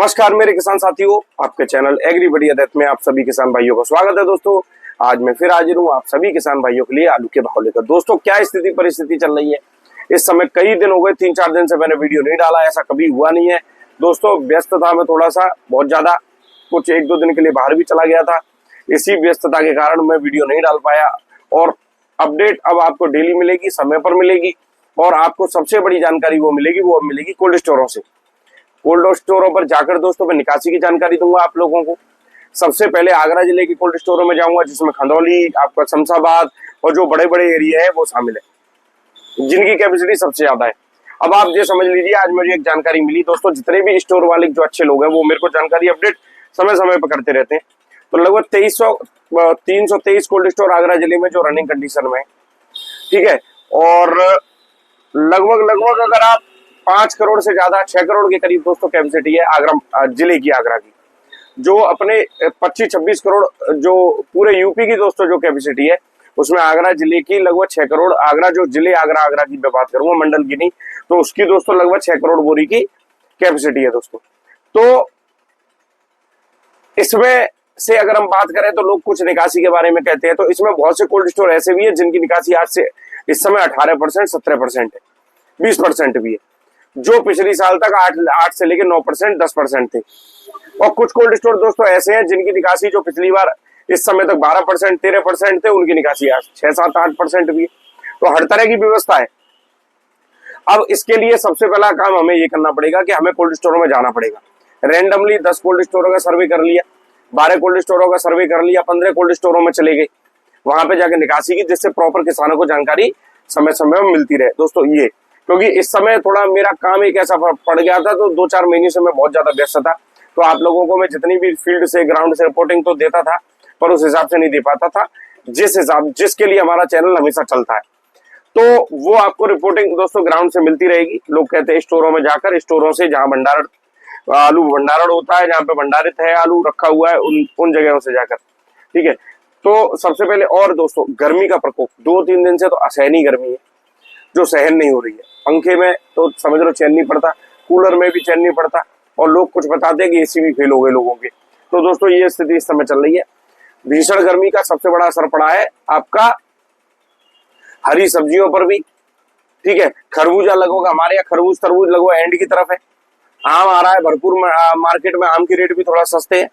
नमस्कार मेरे किसान साथियों, आपके चैनल एग्री बढ़िया देत में आप सभी किसान भाइयों का स्वागत है। दोस्तों आज मैं फिर हाजिर हूँ आप सभी किसान भाइयों के लिए आलू के भाव लेकर। दोस्तों क्या स्थिति परिस्थिति चल रही है इस समय, कई दिन हो गए, 3-4 दिन से मैंने वीडियो नहीं डाला, ऐसा कभी हुआ नहीं है। दोस्तों व्यस्तता में थोड़ा सा बहुत ज्यादा कुछ 1-2 दिन के लिए बाहर भी चला गया था, इसी व्यस्तता के कारण मैं वीडियो नहीं डाल पाया। और अपडेट अब आपको डेली मिलेगी, समय पर मिलेगी, और आपको सबसे बड़ी जानकारी वो मिलेगी कोल्ड स्टोरों से। कोल्ड स्टोरों पर जाकर दोस्तों मैं निकासी की जानकारी दूंगा आप लोगों को। सबसे पहले आगरा जिले की कोल्ड स्टोरों में जाऊंगा, जिसमें खंदौली, आपका शमशाबाद और जो बड़े बड़े एरिया है वो शामिल है, जिनकी कैपेसिटी सबसे ज्यादा है। अब आप ये समझ लीजिए, आज मुझे एक जानकारी मिली दोस्तों, जितने भी स्टोर वाले जो अच्छे लोग हैं वो मेरे को जानकारी अपडेट समय समय पर करते रहते हैं। तो लगभग 323 कोल्ड स्टोर आगरा जिले में जो रनिंग कंडीशन में है, ठीक है। और लगभग अगर आप 5 करोड़ से ज्यादा 6 करोड़ के करीब दोस्तों कैपेसिटी है आगरा जिले की, आगरा की जो अपने 25-26 करोड़ जो पूरे यूपी की दोस्तों जो कैपेसिटी है, उसमें आगरा जिले की लगभग 6 करोड़। आगरा जो जिले आगरा की मैं बात करूंगा, मंडल की नहीं, तो उसकी दोस्तों लगभग 6 करोड़ बोरी की कैपेसिटी है दोस्तों। तो इसमें से अगर हम बात करें तो लोग कुछ निकासी के बारे में कहते हैं, तो इसमें बहुत से कोल्ड स्टोर ऐसे भी है जिनकी निकासी आज से इस समय 18%, 17% है, 20% भी है, जो पिछली साल तक 8 से लेकर 9%, 10% थे। और कुछ कोल्ड स्टोर दोस्तों ऐसे हैं जिनकी निकासी जो पिछली बार इस समय तक 12%, 13% थे, उनकी निकासी आज 6, 7, 8% भी है। तो हर तरह की व्यवस्था है। अब इसके लिए सबसे पहला काम हमें ये करना पड़ेगा कि हमें कोल्ड स्टोरों में जाना पड़ेगा। रेंडमली 10 कोल्ड स्टोरों का सर्वे कर लिया, 12 कोल्ड स्टोरों का सर्वे कर लिया, 15 कोल्ड स्टोरों में चले गए, वहां पे जाकर निकासी की, जिससे प्रॉपर किसानों को जानकारी समय समय में मिलती रहे दोस्तों। ये क्योंकि इस समय थोड़ा मेरा काम एक ऐसा पड़ गया था, तो 2-4 महीने से मैं बहुत ज्यादा व्यस्त था, तो आप लोगों को मैं जितनी भी फील्ड से ग्राउंड से रिपोर्टिंग तो देता था, पर उस हिसाब से नहीं दे पाता था जिसके लिए हमारा चैनल हमेशा चलता है। तो वो आपको रिपोर्टिंग दोस्तों ग्राउंड से मिलती रहेगी। लोग कहते हैं स्टोरों में जाकर, स्टोरों से जहां भंडारण आलू भंडारण होता है, जहां पे भंडारित है आलू रखा हुआ है, उन जगहों से जाकर, ठीक है। तो सबसे पहले, और दोस्तों गर्मी का प्रकोप 2-3 दिन से तो असहनीय गर्मी है, जो सहन नहीं हो रही है। पंखे में तो समझ लो चैन नहीं पड़ता, कूलर में भी चैन नहीं पड़ता, और लोग कुछ बताते हैं कि एसी भी फेल हो गए लोगों के। तो दोस्तों ये स्थिति इस समय चल रही है। भीषण गर्मी का सबसे बड़ा असर पड़ा है आपका हरी सब्जियों पर भी, ठीक है। खरबूजा लगभग हमारे यहाँ खरबूज तरबूज लगभग एंड की तरफ है। आम आ रहा है भरपूर, मार्केट में आम की रेट भी थोड़ा सस्ते है,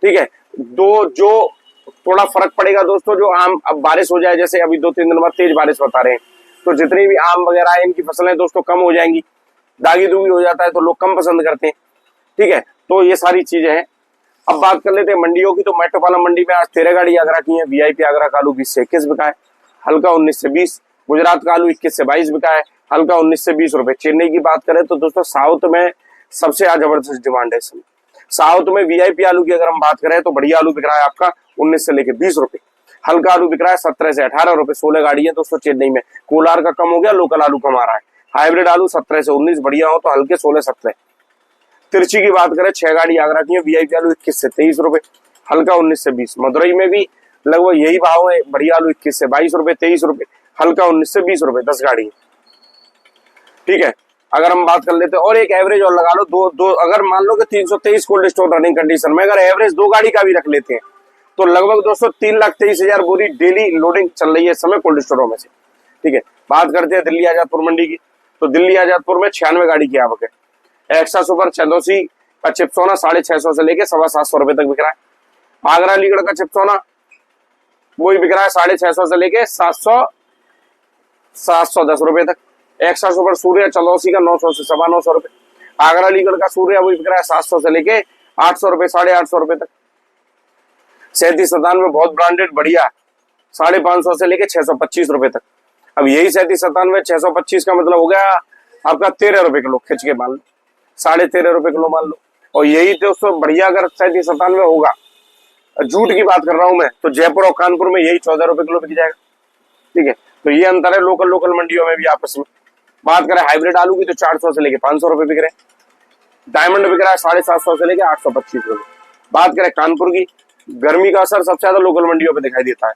ठीक है। जो थोड़ा फर्क पड़ेगा दोस्तों, जो आम अब बारिश हो जाए, जैसे अभी 2-3 दिन बाद तेज बारिश बता रहे हैं, तो जितनी भी आम वगैरह है इनकी फसलें दोस्तों कम हो जाएंगी, दागी दूगी हो जाता है, तो लोग कम पसंद करते हैं, ठीक है। तो ये सारी चीजें हैं। अब बात कर लेते हैं मंडियों की। तो मेट्रोपालम मंडी में आज 13 गाड़ी आगरा की है। वीआईपी आगरा का आलू 20 से 21 बिका है, हल्का 19 से 20। गुजरात का आलू 21 से 22 बिका है, हल्का 19 से 20 रुपए। चेन्नई की बात करें तो दोस्तों साउथ में सबसे आज जबरदस्त डिमांड है इस समय। साउथ में वीआईपी आलू की अगर हम बात करें तो बढ़िया आलू बिक रहा है आपका 19 से लेके 20 रुपए, हल्का आलू बिक रहा है 17 से 18 रुपए। 16 गाड़ी है दोस्तों चेन्नई में। कोलार का कम हो गया, लोकल आलू कम आ रहा है। हाइब्रिड आलू 17 से 19, बढ़िया हो तो हल्के 16-17। तिरछी की बात करें 6 गाड़ी आगरा की है। वीआईपी आलू 21 से 23 रुपए, हल्का 19 से 20। मदुरई में भी लगभग यही भाव है, बढ़िया आलू 21 से 22 रुपए, 23 रुपए, हल्का 19 से 20 रुपए, 10 गाड़ी, ठीक है। अगर हम बात कर लेते हैं और एक एवरेज और लगा लो, दो अगर मान लो कि 323 कोल्ड स्टोर रनिंग कंडीशन में अगर एवरेज 2 गाड़ी का भी रख लेते हैं, तो लगभग दोस्तों 3,23,000 बोरी डेली लोडिंग चल रही है इस समय कोल्ड स्टोरों में से, ठीक है। बात करते हैं दिल्ली आजादपुर मंडी की। तो दिल्ली आजादपुर में 96 गाड़ी की आवक है। एक्सा सुपर चंदौसी का चिपसोना 650 से लेके 725 रुपए तक बिक रहा है। आगरा अलीगढ़ का चिपसोना वही बिक रहा है 650 से लेके 710 रुपए तक। एक्सा सुपर सूर्य चंदौसी का 900 से 925 रुपए। आगरा अलीगढ़ का सूर्य वही बिक रहा है 700 से लेके 800 रुपए, 850 रुपए तक। 3797 बहुत ब्रांडेड बढ़िया 550 से लेके 625 रुपए तक। अब यही 3797 625 का मतलब हो गया आपका 13 रुपए किलो, खिंच के मान लो 13.5 रुपए किलो मान लो। और यही दोस्तों बढ़िया अगर 3797 होगा, झूठ की बात कर रहा हूं मैं, तो जयपुर और कानपुर में यही 14 रुपए किलो बिक जाएगा, ठीक है। तो ये अंतर है लोकल मंडियों में भी आपस में। बात करें हाइब्रिड आलू की तो 400 से लेके 500 रुपए बिक रहे हैं। डायमंड बिक रहा है 750 से लेके 825 रुपए। बात करें कानपुर की, गर्मी का असर सबसे ज्यादा लोकल मंडियों पे दिखाई देता है,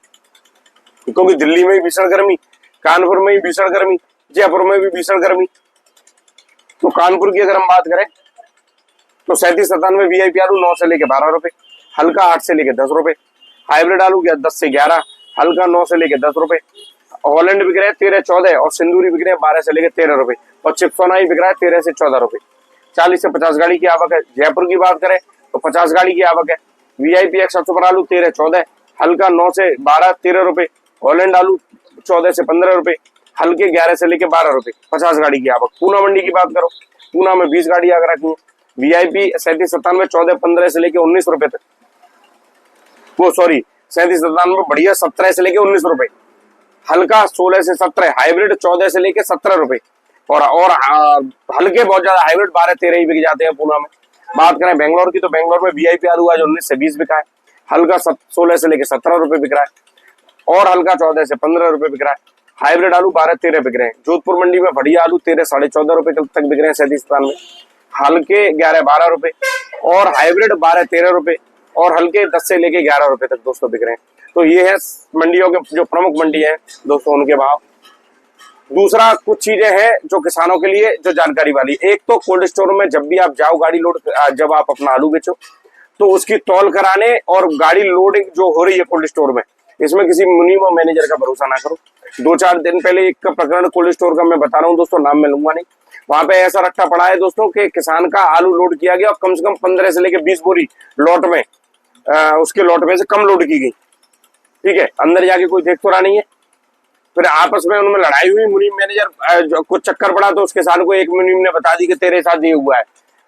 क्योंकि दिल्ली में भी भीषण गर्मी, कानपुर में भी भीषण गर्मी, जयपुर में भी भीषण गर्मी। तो कानपुर की अगर हम बात करें तो 3797 वीआईपी आलू 9 से लेके 12 रुपए, हल्का 8 से लेके 10 रुपए, हाइब्रिड आलू गया 10 से 11, हल्का 9 से लेके 10 रुपए, हॉलैंड बिक रहे हैं 13-14 और सिंदूरी बिक रहे हैं 12 से लेके 13 रुपए, और चिपसोना बिक रहा है 13 से 14 रुपए। 40 से 50 गाड़ी की आवक है। जयपुर की बात करें तो 50 गाड़ी की आवक है। वीआईपी एक्स सुपर आलू 13-14, हल्का 9 से 12 13 रुपए, हॉलैंड आलू 14 से 15 रुपए, हल्के 11 से लेके 12 रुपए, 50 गाड़ी की आवक। पूना मंडी की बात करो, पूना में 20 गाड़ी आकर रखी है। वीआईपी 3797 14-15 से लेके 19 रुपए तक, वो सॉरी 3797 बढ़िया 17 से लेके 19 रुपए, हल्का 16 से 17, हाइब्रिड 14 से लेके 17 रुपए, और हल्के बहुत ज्यादा हाइब्रिड 12-13 ही बिक जाते हैं पूना में। बात करें बेंगलोर की तो बेंगलोर में वीआईपी आलू आज 19 से 20 बिका है, हल्का 16 से लेके 17 रुपए बिक रहा है, और हल्का 14 से 15 रुपए बिक रहा है। हाइब्रिड आलू 12-13 बिक रहे हैं। जोधपुर मंडी में बढ़िया आलू 13 साढ़े 14 रुपए तक बिक रहे हैं 3797 में, हल्के 11-12 रुपए, और हाइब्रिड 12-13 रुपए, और हल्के 10 से लेके 11 रुपए तक दोस्तों बिक रहे हैं। तो ये है मंडियों के जो प्रमुख मंडी है दोस्तों, उनके भाव। दूसरा कुछ चीजें हैं जो किसानों के लिए जो जानकारी वाली, एक तो कोल्ड स्टोर में जब भी आप जाओ गाड़ी लोड, जब आप अपना आलू बेचो तो उसकी तौल कराने और गाड़ी लोडिंग जो हो रही है कोल्ड स्टोर में, इसमें किसी मुनीम और मैनेजर का भरोसा ना करो। 2-4 दिन पहले एक प्रकरण कोल्ड स्टोर का मैं बता रहा हूँ दोस्तों, नाम मैं लूंगा नहीं। वहां पे ऐसा रट्टा पड़ा है दोस्तों कि किसान का आलू लोड किया गया और कम से कम 15 से लेकर 20 बोरी लॉट में, उसके लॉट में से कम लोड की गई। ठीक है, अंदर जाके कोई देख तो रहा नहीं है। फिर आपस में उनमें लड़ाई हुई, मुनीम मैनेजर कुछ चक्कर पड़ा तो उसके साथ को एक मुनीम ने बता दी कि तेरे साथ ये हुआ है,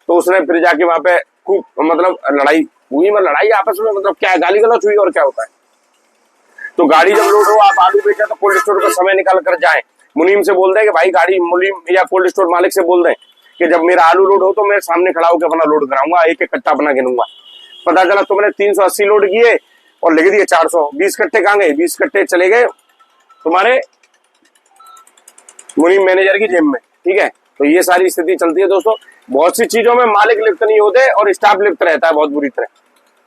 तो उसने फिर जाके वहां पे खूब मतलब लड़ाई हुई। लड़ाई आपस में मतलब क्या गाली गलौज हुई और क्या होता है। तो गाड़ी जब लोड हो, आप आलू बेचा तो कोल्ड स्टोर का समय निकाल कर जाए, मुनीम से बोल दें कि भाई गाड़ी, मुनीम या कोल्ड स्टोर मालिक से बोल दें कि जब मेरा आलू लोड हो तो मैं सामने खड़ा होकर अपना लोड कराऊंगा, एक एक कट्टा अपना गिनूंगा। पता चला तुमने 380 लोड किए और लिख दिए 400, 20 कट्टे कहाँ गए? 20 कट्टे चले गए तुम्हारे मुनीम मैनेजर की जेब में। ठीक है, तो ये सारी स्थिति चलती है दोस्तों। बहुत सी चीजों में मालिक लिप्त नहीं होते और स्टाफ लिप्त रहता है बहुत बुरी तरह।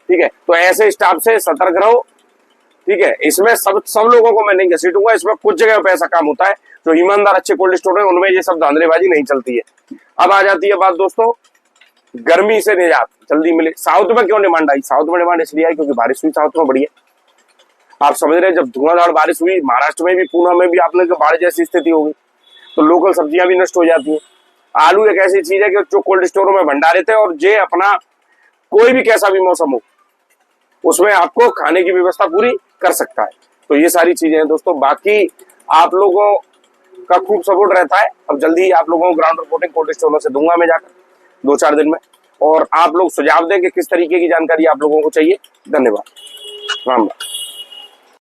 ठीक है, तो ऐसे स्टाफ से सतर्क रहो। ठीक है, इसमें सब लोगों को मैं नहीं घसीटूंगा, इसमें कुछ जगह पे ऐसा काम होता है जो ईमानदार अच्छे कोल्ड स्टोर है उनमें ये सब धांधलेबाजी नहीं चलती है। अब आ जाती है बात दोस्तों गर्मी से निजात जल्दी मिले। साउथ में क्यों डिमांड आई? साउथ में डिमांड इसलिए आई क्योंकि बारिश हुई साउथ में बढ़िया। आप समझ रहे हैं, जब धुआंधार बारिश हुई महाराष्ट्र में भी, पूना में भी आपने बाढ़ जैसी स्थिति होगी, तो लोकल सब्जियां भी नष्ट हो जाती हैं। आलू एक ऐसी चीज है कि जो कोल्ड स्टोरों में भंडारित है और जे अपना कोई भी कैसा भी मौसम हो उसमें आपको खाने की व्यवस्था पूरी कर सकता है। तो ये सारी चीजें हैं दोस्तों। बाकी आप लोगों का खूब सपोर्ट रहता है। अब जल्दी ही आप लोगों को ग्राउंड रिपोर्टिंग कोल्ड स्टोरों से दूंगा मैं जाकर 2-4 दिन में, और आप लोग सुझाव दें कि किस तरीके की जानकारी आप लोगों को चाहिए। धन्यवाद, राम राम।